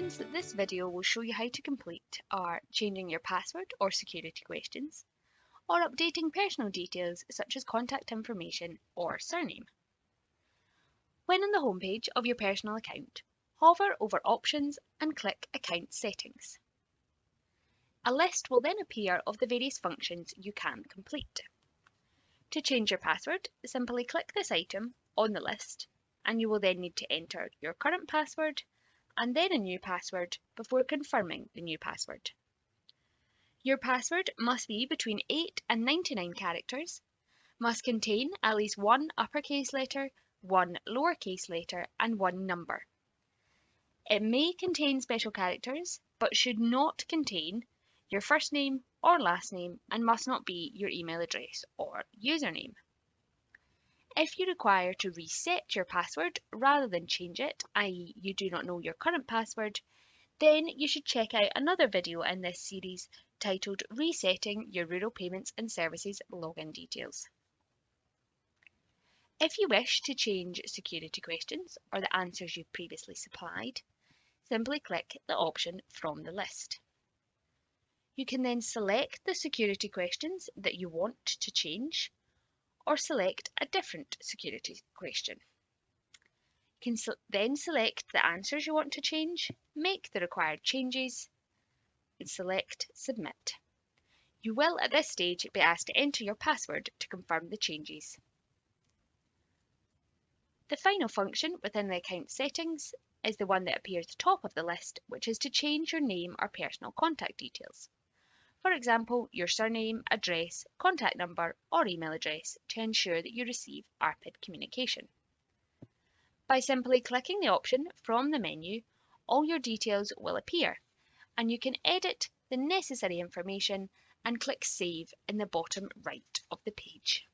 functions that this video will show you how to complete are changing your password or security questions, or updating personal details such as contact information or surname. When on the homepage of your personal account, hover over Options and click Account Settings. A list will then appear of the various functions you can complete. To change your password, simply click this item on the list, and you will then need to enter your current password and then a new password before confirming the new password. Your password must be between 8 and 99 characters, must contain at least one uppercase letter, one lowercase letter, and one number. It may contain special characters, but should not contain your first name or last name and must not be your email address or username. If you require to reset your password rather than change it, i.e. you do not know your current password, then you should check out another video in this series titled Resetting Your Rural Payments and Services Login Details. If you wish to change security questions or the answers you've previously supplied, simply click the option from the list. You can then select the security questions that you want to change, or select a different security question. You can then select the answers you want to change, make the required changes, and select Submit. You will at this stage be asked to enter your password to confirm the changes. The final function within the account settings is the one that appears top of the list, which is to change your name or personal contact details. For example, your surname, address, contact number, or email address to ensure that you receive ARPID communication. By simply clicking the option from the menu, all your details will appear, and you can edit the necessary information and click Save in the bottom right of the page.